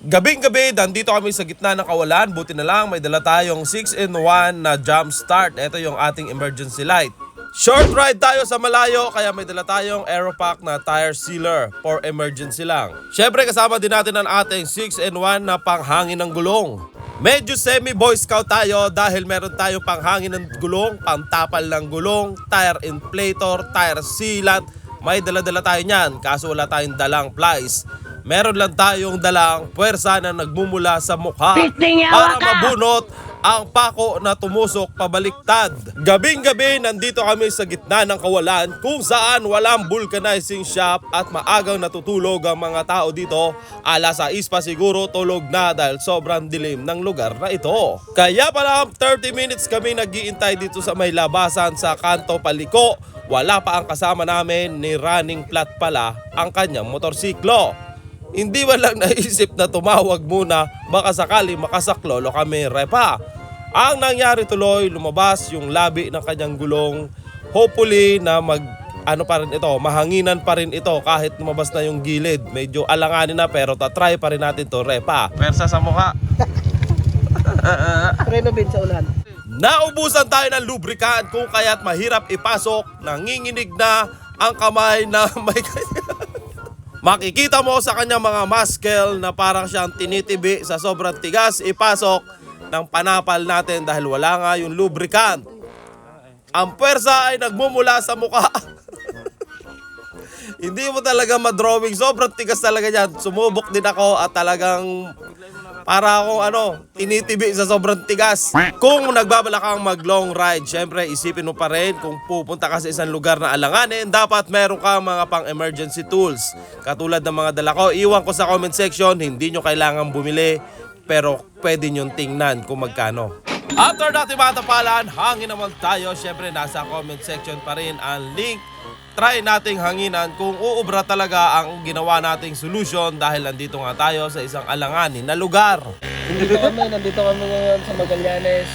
Gabing-gabi, nandito kami sa gitna ng kawalan. Buti na lang, may dala tayong 6-in-1 na jump start. Ito yung ating emergency light. Short ride tayo sa malayo, kaya may dala tayong Aeropack na tire sealer for emergency lang. Syempre kasama din natin ang ating 6-in-1 na panghangin ng gulong. Medyo semi-boy scout tayo dahil meron tayong panghangin ng gulong, pantapal ng gulong, tire inflator, tire sealant. May dala-dala tayo niyan, kaso wala tayong dalang plies. Meron lang tayong dalang puwersa na nagmumula sa mukha para mabunot ang pako na tumusok pabaliktad. Gabing-gabi, nandito kami sa gitna ng kawalan kung saan walang vulcanizing shop at maagang natutulog ang mga tao dito. Alas 6 pa siguro tulog na dahil sobrang dilim ng lugar na ito. Kaya pala 30 minutes kami nag-iintay dito sa may labasan sa kanto paliko. Wala pa ang kasama namin, ni running flat pala ang kanyang motorsiklo. Hindi man lang naisip na tumawag muna, baka sakali makasaklolo kami repa. Ang nangyari tuloy, lumabas yung labi ng kanyang gulong. Hopefully na mahanginan pa rin ito kahit lumabas na yung gilid. Medyo alanganin na pero tatry pa rin natin to repa. Persa sa mukha. Renovate sa ulan. Naubusan tayo ng lubricant kung kaya't mahirap ipasok. Nanginginig na ang kamay na may makikita mo sa kanyang mga muscle na parang siyang tinitibi sa sobrang tigas ipasok ng panapal natin dahil wala nga yung lubricant. Ang puwersa ay nagmumula sa mukha. Hindi mo talaga madrawing, sobrang tigas talaga yan. Sumubok din ako at talagang para akong tinitibi sa sobrang tigas. Kung nagbabala kang mag long ride, syempre isipin mo pa rin kung pupunta ka sa isang lugar na alanganin, dapat meron kang mga pang emergency tools. Katulad ng mga dala ko, iwan ko sa comment section, hindi nyo kailangan bumili, pero pwede nyo tingnan kung magkano. After natin matapalan, hangin naman tayo. Syempre nasa comment section pa rin ang link. Try nating hanginan kung uubra talaga ang ginawa nating solution dahil nandito nga tayo sa isang alanganin na lugar. Nandito kami ngayon sa Magallanes.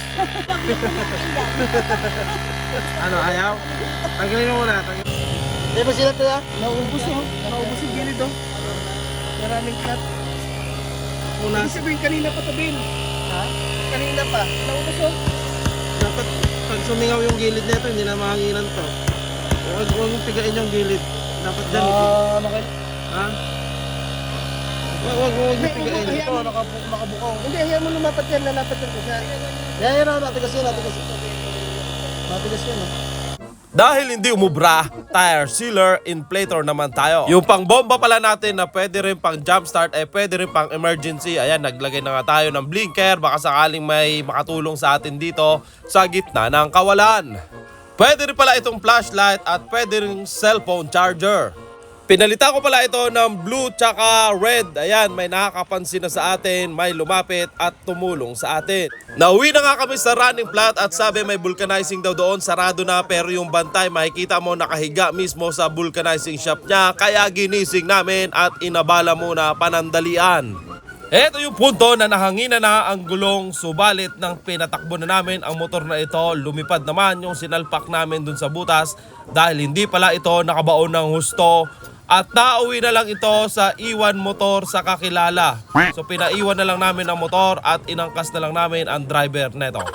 Ayaw? Tanggalin mo muna. Di ba sila tayo? Naubos yung gilid oh. Maraming flat. Ibig sabihin kanina pa to, Bin. Ha? Kanina pa. Naubos oh. Dapat pag sumingaw yung gilid nito, hindi na mahanginan to. Huwag mong pigain yung gilid. Dapat dyan. Ano kayo? Ha? Huwag mong pigain. Ito, nakabukaw. Hindi, ayaw mo lumapat yan. Lalapat yan kasi. Yan, natigas yan. Natigas yan. Dahil hindi umubra, tire sealer, inflator naman tayo. Yung pang bomba pala natin na pwede rin pang jump start ay pwede rin pang emergency. Ayan, naglagay na nga tayo ng blinker. Baka sakaling may makatulong sa atin dito sa gitna ng kawalan. Pwede rin pala itong flashlight at pwede rin cellphone charger. Pinalitan ko pala ito ng blue tsaka red. Ayan, may nakakapansin na sa atin, may lumapit at tumulong sa atin. Nauwi na nga kami sa running flat at sabi may vulcanizing daw doon. Sarado na pero yung bantay makikita mo nakahiga mismo sa vulcanizing shop niya. Kaya ginising namin at inabala muna panandalian. Ito yung punto na nahangina na ang gulong, subalit nang pinatakbo na namin ang motor na ito, lumipad naman yung sinalpak namin dun sa butas dahil hindi pala ito nakabaon ng husto at nauwi na lang ito sa iwan motor sa kakilala. So pinaiwan na lang namin ang motor at inangkas na lang namin ang driver neto.